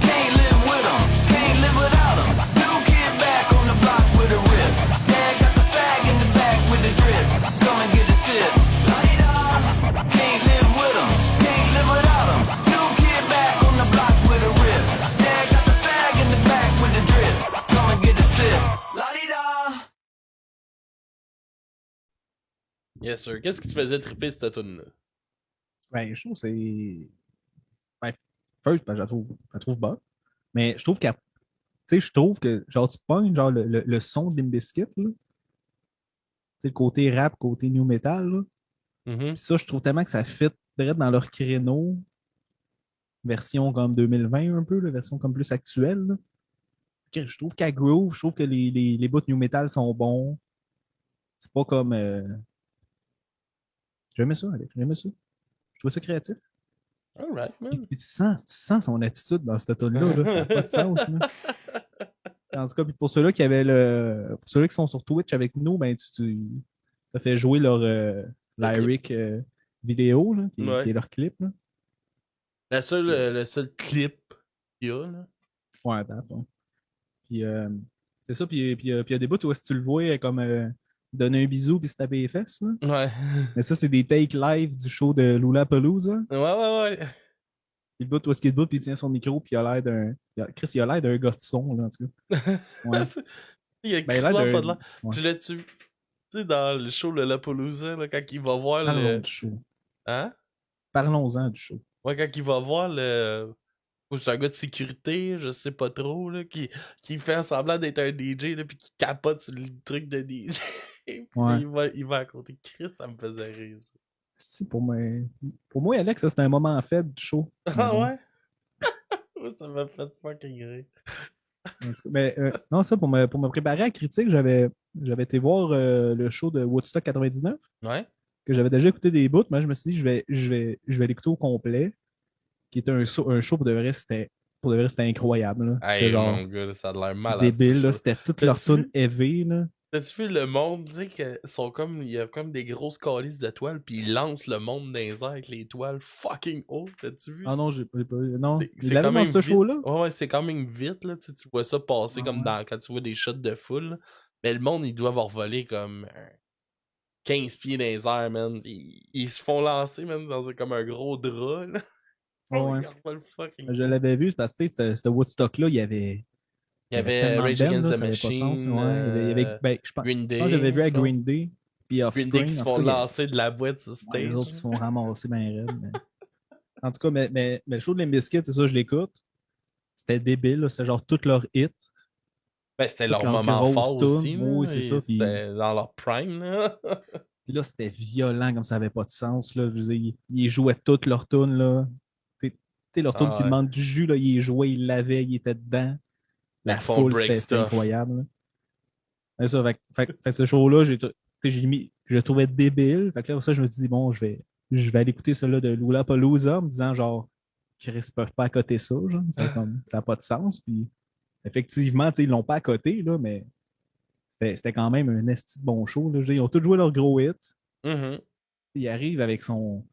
Can't live with 'em, can't live without 'em. New kid back on the block with a rip. Dad got the fag in the back with the drip. Come and get a sip. La-di-da. Can't live with 'em, can't live without 'em. New kid back on the block with a rip. Dad got the fag in the back with the drip. Come and get a sip. La-di-da. Yes, sir. Qu'est-ce qui te faisait triper cette tune-là? Ben, je trouve que c'est. Ben, first, ben, je la trouve bonne. Mais je trouve qu'elle. Tu sais, je trouve que, genre, tu pognes, genre, le son de Limp Bizkit, là. Tu sais, le côté rap, côté new metal, là. Mhm. Puis ça, je trouve tellement que ça fit direct dans leur créneau. Version comme 2020, un peu, la version comme plus actuelle, là. Ok, je trouve qu'à groove, je trouve que les bouts new metal sont bons. C'est pas comme. J'aimais ça, Alex. J'aimais ça. Je trouvais ça créatif. Alright, man. Puis tu sens son attitude dans cette tune-là. Là. Ça n'a pas de sens. Là. En tout cas, puis pour ceux-là qui avaient pour ceux-là qui sont sur Twitch avec nous, ben tu as fait jouer leur lyric vidéo, là, qui est leur clip. Là. Le seul clip qu'il y a, là. Ouais, attends. Ouais. Puis c'est ça, puis il y a des bouts où est-ce que tu le vois comme donner un bisou puis se taper les fesses. Là. Ouais. Mais ça, c'est des takes live du show de Lollapalooza. Ouais. Il bout où est-ce qu'il est debout, puis il tient son micro, puis il a l'air d'un. Chris, il a l'air d'un gars de son, là, en tout cas. Ouais. Il a Ben, pas de l'air. Ouais. Tu l'as-tu sais, dans le show Le Lollapalooza, là, quand il va voir Parlons du show. Hein? Parlons-en du show. Ouais, quand il va voir le. Ou c'est un gars de sécurité, je sais pas trop, là, qui fait semblant d'être un DJ, là, puis qui capote sur le truc de DJ. Puis Ouais. il va à côté. Chris, ça me faisait rire, ça. Si, pour moi, Alex, ça, c'était un moment faible du show. Ah ouais? Ça m'a fait fucking rire. Mais non, ça, pour me préparer à la critique, j'avais été voir le show de Woodstock 99. Ouais. Que j'avais déjà écouté des bouts, mais je me suis dit, je vais l'écouter au complet. Qui était un show pour de vrai, c'était incroyable. Là. Hey, c'était genre mon gars, ça a l'air malade. débile, là, c'était toute leur tune heavy. Là. T'as-tu vu le monde, tu sais, il y a comme des grosses calices de toiles, pis ils lancent le monde dans les airs avec les toiles fucking hautes, t'as-tu vu? Ah non, j'ai pas non. Il C'est l'avait quand dans même ce vite. show-là? Ouais, c'est quand même vite, là, tu vois ça passer Ah comme ouais. quand tu vois des shots de foule, là. Mais le monde, ils doivent voler comme 15 pieds dans les airs, man. Ils se font lancer, même, comme un gros drap, là. Ouais, Oh, ouais. ils revolent fucking Je haut. l'avais vu parce que, tu sais, ce Woodstock-là, Il il y y avait avait tellement de Rage bands, Against là, the ça avait pas de sens. Machine, Ouais. Ben, Green je pense que j'avais Day, vu à je pense. Green Day, puis Green Day qui Offspring. se En tout font cas, lancer de la boîte sur les stage. autres ils se font ramasser bien raide. En tout cas, mais le show de Limp Bizkit, c'est ça, je l'écoute. C'était débile, là, c'est genre tous leurs hits, Ben, c'était toutes leur leurs moment grosses fort tunes. aussi, Oui, là. c'est ça. C'était dans leur prime, là. Puis là, c'était violent comme ça avait pas de sens. Là. Je veux dire, ils jouaient toutes leurs tunes. Là. Tu sais, leur tune qui Ah ouais. demande du jus, là, ils jouaient, ils l'avaient, ils étaient dedans. Ils La font foule, break c'était stuff. incroyable. Là. C'est ça, fait que ce show-là, je le trouvais débile. Fait que là, pour ça, je me suis dit, bon, je vais aller écouter celui-là de Lollapalooza en me disant, genre, Chris, ils peuvent pas accoter ça, genre. Ça n'a pas de sens. Puis, effectivement, tu sais, ils l'ont pas accoté, là, mais c'était quand même un esti de bon show. Là. Je veux dire, ils ont tous joué leur gros hit. Mhm. Il arrive avec son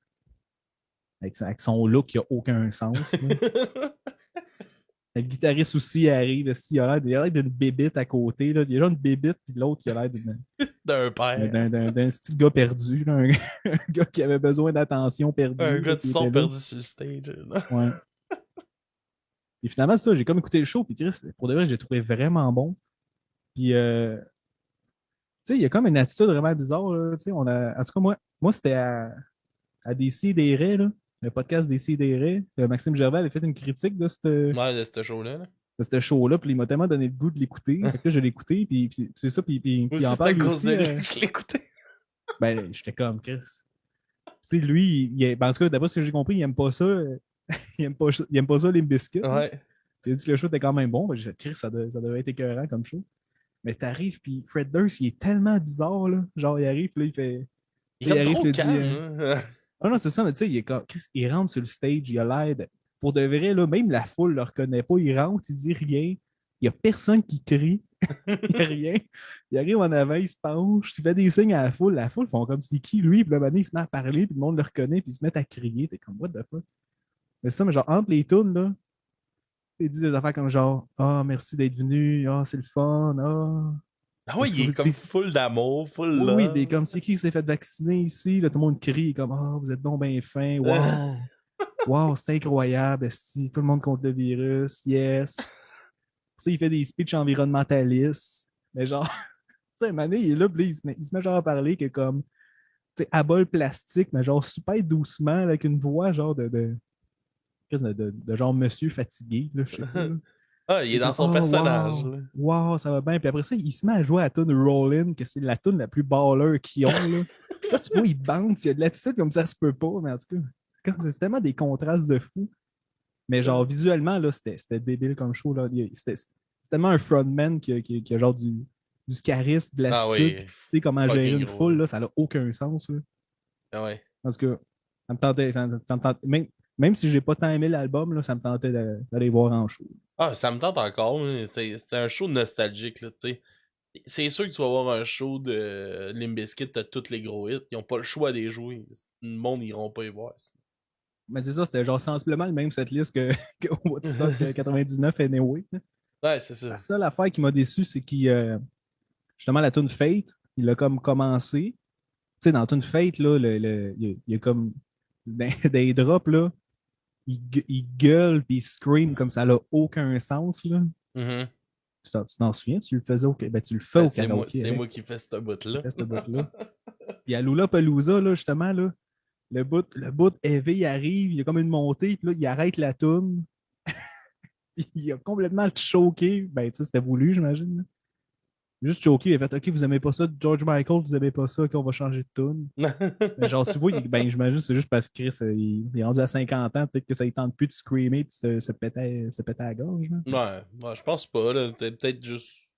look qui a aucun sens. Là. Le guitariste aussi arrive, il a l'air d'une bébite à côté. Là. Il y a genre une bébite, puis l'autre qui a l'air D'un père. d'un style gars perdu, là, un gars qui avait besoin d'attention Un perdu, gars là, de qui son était là. perdu sur le stage, là. Ouais. Et finalement, c'est ça, j'ai comme écouté le show, puis Chris, pour de vrai, j'ai trouvé vraiment bon. Puis, tu sais, il y a comme une attitude vraiment bizarre. Là, tu sais, en tout cas, moi c'était à Décideret, là, le podcast Décideret. Maxime Gervais avait fait une critique Ouais, de ce show-là, là. de ce show-là, puis il m'a tellement donné le goût de l'écouter. Fait que là, je l'ai écouté, puis c'est ça, puis Moi il aussi, en c'est à parle lui cause aussi. de lui que je l'ai écouté. Ben, j'étais comme Chris. Tu sais, lui, ben, en tout cas, d'après ce que j'ai compris, il aime pas ça. Il aime pas ça, les biscuits. Ouais. Il a dit que le show était quand même bon. Ben, j'ai fait Chris, ça devait être écœurant comme show. Mais t'arrives, puis Fred Durst, il est tellement bizarre, là. Genre, il arrive, puis là, il fait. Il est Il comme arrive, trop puis il dit. calme, hein. Ah non, c'est ça, mais tu sais, il est comme. Chris, il rentre sur le stage, il a l'air de. Pour de vrai, là, même la foule le reconnaît pas. Il rentre, il dit rien. Il y a personne qui crie. Il n'y a rien. Il arrive en avant, il se penche, il fait des signes à la foule. La foule font comme c'est qui, lui, puis là, il se met à parler, puis le monde le reconnaît, puis ils se mettent à crier. T'es comme, what the fuck? Mais c'est ça, mais genre, entre les tunes, là, il dit des affaires comme genre, ah, merci d'être venu, ah, c'est le fun, ah. Ah ouais, Est-ce il que est vous comme dites- full d'amour, full Oui, oui, mais love. comme c'est qui s'est fait vacciner ici, là, tout le monde crie, comme, ah, vous êtes donc bien fin, wow, wow, c'est incroyable, esti, tout le monde contre le virus, yes. Tu sais, il fait des speeches environnementalistes, mais genre, tu sais, un moment donné, il est là, puis là, il se met genre à parler que comme, tu sais, à bol plastique, mais genre super doucement, là, avec une voix genre de genre monsieur fatigué, là, je sais pas. Là. Ah, il est C'est dans comme, son oh, personnage, wow, là. wow, ça va bien. Puis après ça, il se met à jouer à la tune Rollin', que c'est la tune la plus baller qu'ils ont. Là, là tu vois, il bounce, il y a de l'attitude comme ça se peut pas, mais en tout cas, c'est tellement des contrastes de fou. Mais genre, visuellement, là, c'était débile comme show. Là. C'est tellement un frontman qui a genre du charisme, de Ah l'attitude, oui, puis tu sais comment gérer fucking une gros, foule, là. là, ça n'a aucun sens. Là. Ah ouais. En tout cas, ça me tentait, même si j'ai pas tant aimé l'album, là, ça me tentait d'aller voir en show. Ah, ça me tente encore, mais c'est un show nostalgique, là, tu sais. C'est sûr que tu vas voir un show de Limp Bizkit, t'as tous les gros hits, ils ont pas le choix de les jouer. Le monde, ils iront pas y voir. Mais c'est ça, c'était genre sensiblement le même cette liste que Woodstock 99 anyway. Là. Ouais, c'est La ça. seule affaire qui m'a déçu, c'est qu'il justement la tune Fate, il a comme commencé. Tu sais, dans la tune Fate, là, il y a comme dans les drops, là, il gueule puis il scream comme ça n'a aucun sens. Là. Mhm. Tu t'en souviens? Tu le faisais ben, tu le fais Ben, au karaoké, c'est moi Alex. qui fais ce Tu bout-là. fais ce bout-là. Puis à Lollapalooza, là, justement, là, le bout heavy il arrive, il y a comme une montée, puis là, il arrête la tune. Il a complètement choqué. Ben, tu sais, c'était voulu, j'imagine. Là. Juste choqué, il a fait OK, vous aimez pas ça, George Michael, vous aimez pas ça, qu'on va changer de tune. Mais genre, tu vois, ben, j'imagine que c'est juste parce que Chris, il est rendu à 50 ans, peut-être que ça ne tente plus de screamer et de se péter à la gorge. Là. Ouais, je pense pas, là. Peut-être juste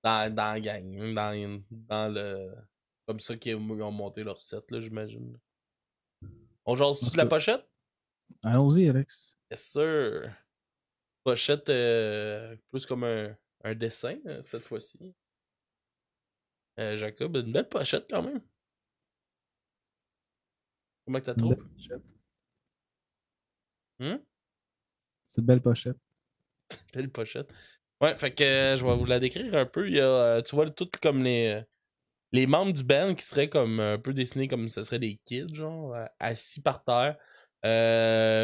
dans la gang, dans le. Comme ça qu'ils ont monté leur set, là, j'imagine. On jase-tu de la pochette? Allons-y, Alex. Yes, sir. Pochette plus comme un dessin, cette fois-ci. Jacob, une belle pochette quand même. Comment que tu la C'est une belle trouves? pochette. Hum? C'est une belle pochette. Belle pochette. Ouais, fait que je vais vous la décrire un peu. Il y a, tu vois, tout comme les membres du band qui seraient comme un peu dessinés comme ce serait des kids, genre, assis par terre.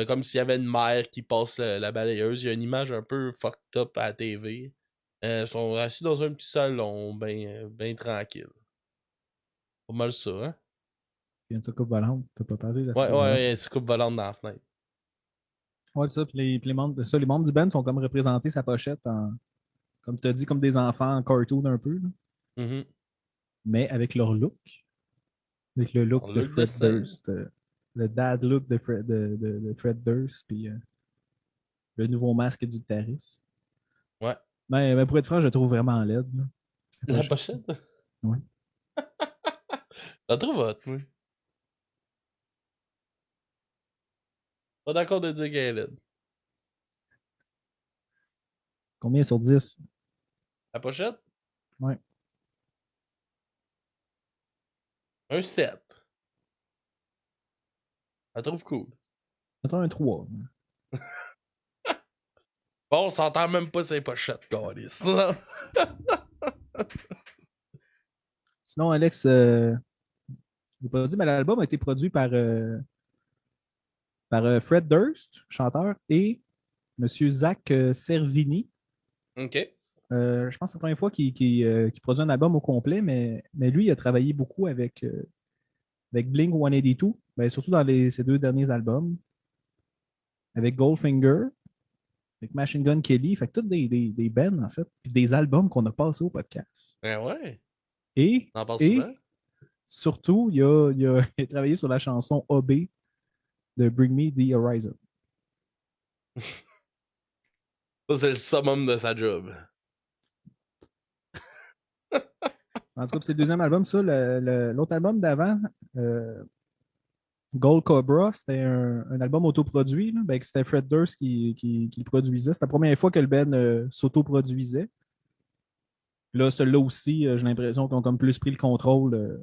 Comme s'il y avait une mère qui passe la balayeuse. Il y a une image un peu fucked up à la TV. Ils sont assis dans un petit salon, ben tranquille. Pas mal ça, hein? Il y a une soucoupe volante. Tu peux pas parler de la Ouais, soucoupe volante. ouais, c'est coupe volante dans la fenêtre. Ouais, c'est ça. Puis les membres, c'est ça, les membres du band sont comme représentés sa pochette en, comme tu as dit, comme des enfants en cartoon un peu, là, Mhm. mais avec leur look. Avec le look Alors de là, le Fred dessin. Durst. Le dad look de Fred Durst. Puis le nouveau masque du guitariste. Ouais. Mais pour être franc, je le trouve vraiment laide. Là, la La pochette. pochette? Ouais. La trouve hot, moi. Pas d'accord de dire qu'elle est laide. Combien sur 10? La pochette? Ouais. Un 7. La trouve cool. Mettons un 3. Bon, on s'entend même pas ces pochettes, câlisse. Sinon, Alex, je l'ai pas dit, mais l'album a été produit par Fred Durst, chanteur, et Monsieur Zach Servini. Ok. Je pense que c'est la première fois qu'il produit un album au complet, mais lui, il a travaillé beaucoup avec Blink 182, ben, surtout dans ses deux derniers albums, avec Goldfinger, avec Machine Gun Kelly, fait que toutes des bands, en fait, puis des albums qu'on a passés au podcast. Ben ouais. Et, On en parle souvent. et surtout, il a travaillé sur la chanson OB de Bring Me the Horizon. Ça, c'est le summum de sa job. En tout cas, c'est le deuxième album. Ça, l'autre album d'avant, euh, Gold Cobra, c'était un album autoproduit. Là, ben, c'était Fred Durst qui le produisait. C'était la première fois que le band s'autoproduisait. Là, celui-là aussi, j'ai l'impression qu'ils ont comme plus pris le contrôle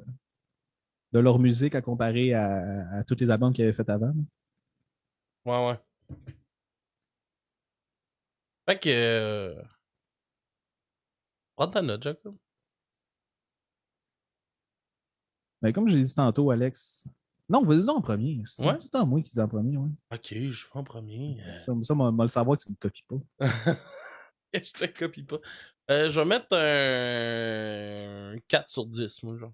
de leur musique à comparer à tous les albums qu'ils avaient fait avant. Là. Ouais, ouais. Fait que. Prends ta note, Jacob. Ben, comme j'ai dit tantôt, Alex. Non, vas-y donc en premier. C'est tout Ouais? le temps moi qui dis en premier. Ouais. Ok, je vais en premier. Ça m'a le savoir que tu ne me copies pas. Je te copie pas. Je vais mettre un 4 sur 10, moi, genre.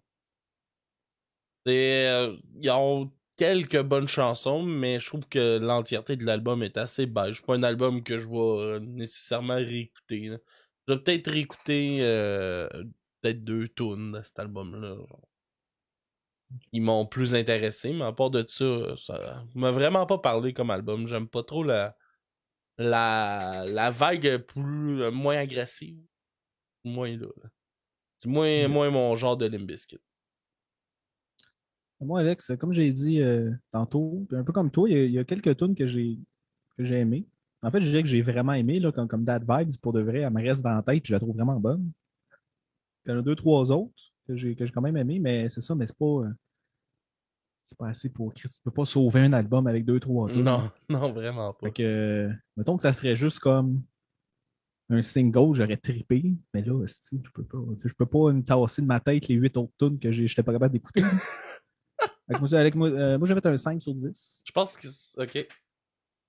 Ils ont quelques bonnes chansons, mais je trouve que l'entièreté de l'album est assez beige. C'est pas un album que je vais nécessairement réécouter, là. Je vais peut-être réécouter peut-être 2 tunes de cet album-là. Genre. Ils m'ont plus intéressé, mais à part de ça m'a vraiment pas parlé comme album. J'aime pas trop la vague plus moins agressive. Moins là. C'est moins mon genre de Limp Bizkit. Moi, Alex, comme j'ai dit tantôt, puis un peu comme toi, il y a quelques tunes que j'ai aimées. En fait, je dirais que j'ai vraiment aimé, là, comme That Vibes, pour de vrai, elle me reste dans la tête, je la trouve vraiment bonne. Il y en a deux, trois autres que j'ai quand même aimé, mais c'est ça, mais c'est pas assez pour Chris. Tu peux pas sauver un album avec deux, trois tunes. Non, non, vraiment pas. Fait que, mettons que ça serait juste comme un single, j'aurais trippé, mais là, hostie, je peux pas me tasser de ma tête les huit autres tunes que j'étais pas capable d'écouter. Fait que moi, j'avais un 5 sur 10. Je pense que. Ok.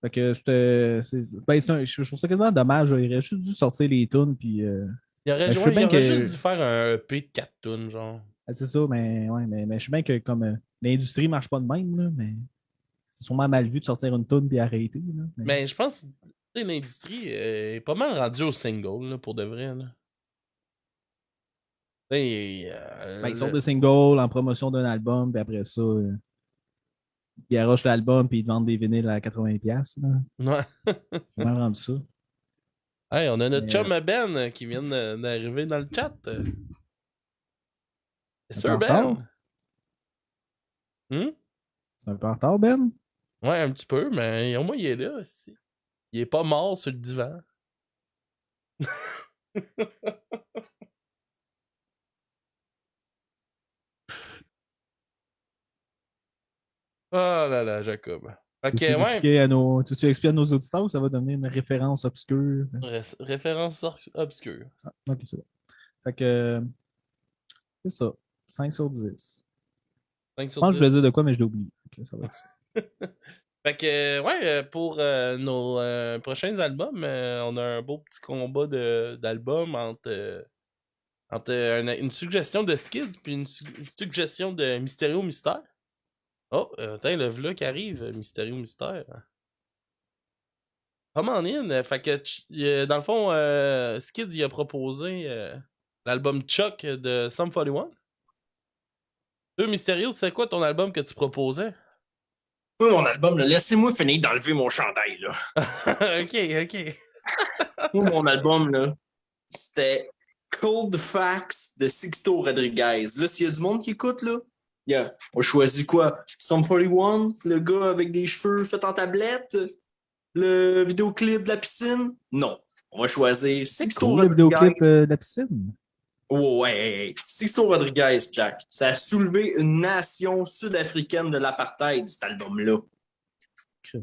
Fait que je trouve ça quasiment dommage. Il aurait juste dû sortir les tunes. Puis, je sais Il bien aurait juste que. dû faire un EP de 4 tunes, genre. C'est ça, mais, ouais, mais je sais bien que comme l'industrie marche pas de même, là, mais c'est sûrement mal vu de sortir une tune puis arrêter. Là, mais... Mais je pense que l'industrie est pas mal rendue au single, là, pour de vrai. Là. Ils sortent des singles en promotion d'un album, puis après ça, ils arrachent l'album puis ils te vendent des vinyles à 80$. Là. Ouais. Ils ont rendu ça. Hey, on a notre Mais, chum Ben qui vient d'arriver dans le chat. C'est un peu sûr, en retard. Ben? Hmm? C'est un peu en retard, Ben. Ouais, un petit peu, mais au moins il est là. Aussi. Il est pas mort sur le divan. là, Jacob. Fait Tu que, ouais, expliques à nos auditeurs ou ça va devenir une référence obscure? référence obscure. Ah, ok, c'est bon. Fait que, c'est ça. 5 sur 10. 5 Je sur pense que je voulais 10. dire de quoi, mais je l'ai oublié. Ok, ça va être ça. Fait que, ouais, pour nos prochains albums, on a un beau petit combat d'albums entre une suggestion de Skids puis une suggestion de Mysterio Mystère. Oh, attends, le vlog qui arrive, Mysterio Mystère. Come on in. Fait que, dans le fond, Skids, il a proposé l'album Chuck de Sum 41. Mysterio, c'est quoi ton album que tu proposais? Oui, mon album, là, laissez-moi finir d'enlever mon chandail, là. ok. Moi, mon album, là, c'était Cold Facts de Sixto Rodriguez. Là, s'il y a du monde qui écoute, là, on choisit quoi? Sum 41, le gars avec des cheveux faits en tablette? Le vidéoclip de la piscine? Non. On va choisir Sixto Cool, le Rodriguez. vidéoclip de la piscine. Oh, ouais. Sixto Rodriguez, Jack. Ça a soulevé une nation sud-africaine de l'apartheid, cet album-là.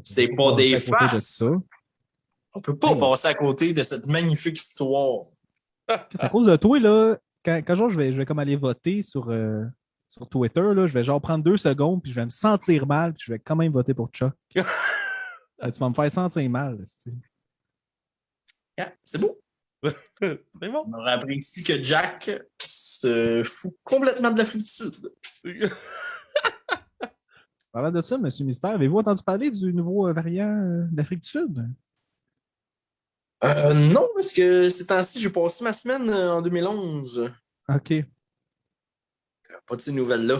C'est pas des farces. On peut pas passer à côté de cette magnifique histoire. C'est à cause de toi, là. Quand genre, je vais comme aller voter sur Twitter, là, je vais genre prendre 2 secondes, puis je vais me sentir mal, puis je vais quand même voter pour Chuck. Tu vas me faire sentir mal. C'est beau. C'est bon. On aurait appris ici que Jack se fout complètement de l'Afrique du Sud. Parlant de ça, M. Mystère, avez-vous entendu parler du nouveau variant d'Afrique du Sud? Non, parce que ces temps-ci, j'ai passé ma semaine en 2011. OK. Pas de ces nouvelles-là.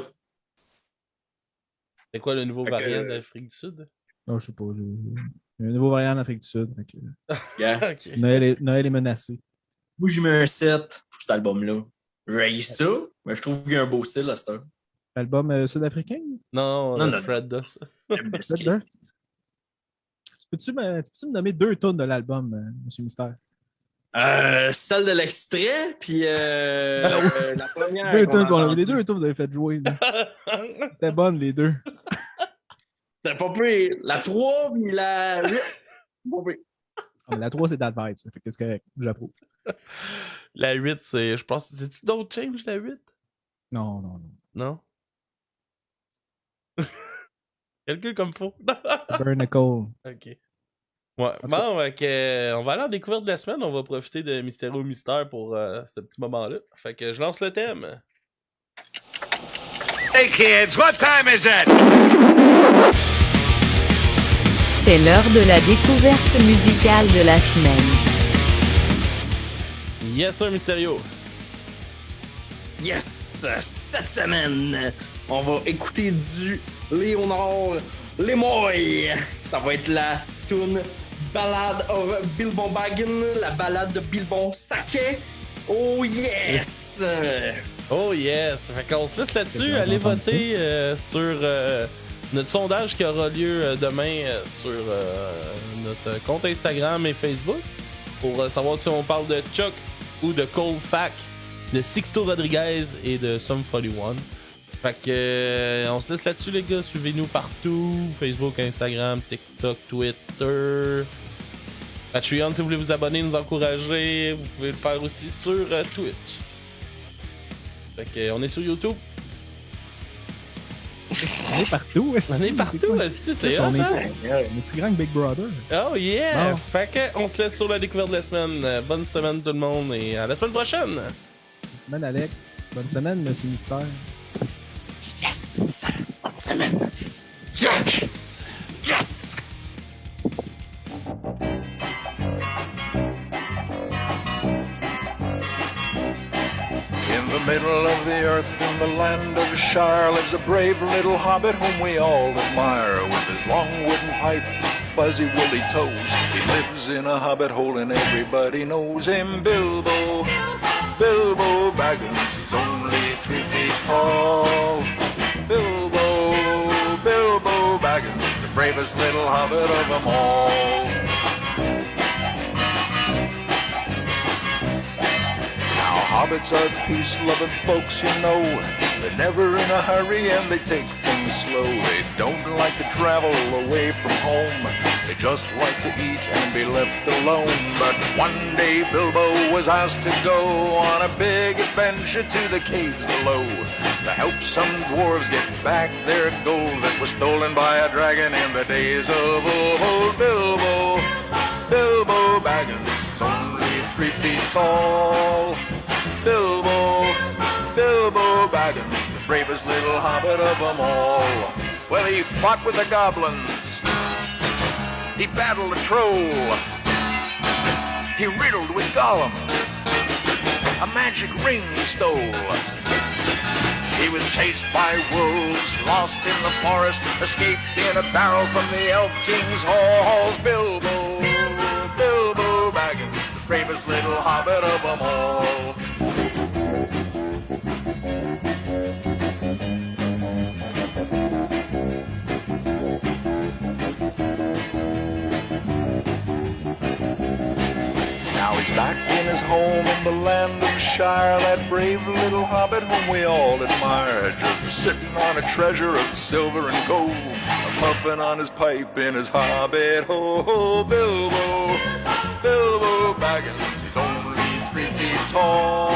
C'est quoi le nouveau Fait variant que- d'Afrique du Sud? Non, je sais pas. Il y a un nouveau variant d'Afrique du Sud. Donc, Yeah. Ok. Noël est menacé. Moi, j'ai mis un 7 pour cet album-là. J'ai ça, mais je trouve qu'il y a un beau style à cette heure. Album sud-africain? Non, Non, non. Fred Dust. J'aime bien ce qu'il y a. Peux-tu me nommer 2 tonnes de l'album, M. Mystère? Celle de l'extrait, puis la première. 2 qu'on tonnes a qu'on a. entendue. Les 2 tonnes que vous avez fait jouer. là. C'était bonne, les 2. T'as pas pris la 3 puis la 8. Pas pris. Ah, mais la 3, c'est Advice. Ça fait que c'est correct. J'approuve. La 8, c'est. Je pense. C'est-tu d'autres change, la 8? Non, non, non. Non? Calcul comme faux. C'est Burn Nicole. Ok. Ouais. Bon, on va aller en découverte de la semaine. On va profiter de Mysterio Mystère pour ce petit moment-là. Fait que je lance le thème. Hey kids, what time is it? C'est l'heure de la découverte musicale de la semaine. Yes, sir, Mysterio. Yes! Cette semaine, on va écouter du Léonard Lemoy. Ça va être la tune Ballad of Bilbon Baggin, la balade de Bilbon Saquet. Oh yes! Oh yes! Fait qu'on se laisse là-dessus. bien Allez entendu voter sur notre sondage qui aura lieu demain sur notre compte Instagram et Facebook pour savoir si on parle de Chuck ou de Cold Fact, de Sixto Rodriguez et de Sum 41. Fait que on se laisse là-dessus les gars. Suivez-nous partout. Facebook, Instagram, TikTok, Twitter. Patreon si vous voulez vous abonner, nous encourager. Vous pouvez le faire aussi sur Twitch. Fait que on est sur YouTube. On est partout. On est partout, c'est On hot, hein? est plus grand que Big Brother. Oh yeah! Bon. Fait que on se laisse sur la découverte de la semaine. Bonne semaine tout le monde et à la semaine prochaine! Bonne semaine, Alex. Bonne semaine, M. Mystère. Yes! Bonne semaine! Yes! Yes! In the middle of the earth, in the land of Shire, lives a brave little hobbit whom we all admire. With his long wooden pipe, fuzzy woolly toes, he lives in a hobbit hole and everybody knows him. Bilbo, Bilbo Baggins, he's only 3 feet tall. Bilbo Baggins, the bravest little hobbit of them all. Now hobbits are peace-loving folks, you know. They're never in a hurry and they take things and slow. They don't like to travel away from home. They just like to eat and be left alone. But one day Bilbo was asked to go on a big adventure to the caves below to help some dwarves get back their gold that was stolen by a dragon in the days of old. Bilbo, Bilbo Baggins is only 3 feet tall. Bilbo, Bilbo Baggins, the bravest little hobbit of them all. Well, he fought with the goblins. He battled a troll. He riddled with Gollum. A magic ring he stole. He was chased by wolves, lost in the forest, escaped in a barrel from the Elf King's halls. Bilbo, Bilbo Baggins, the bravest little hobbit of them all. Now he's back in his home in the land of Shire, that brave little hobbit whom we all admire, just sitting on a treasure of silver and gold, puffing on his pipe in his hobbit hole. Bilbo, Bilbo Baggins, he's only 3 feet tall.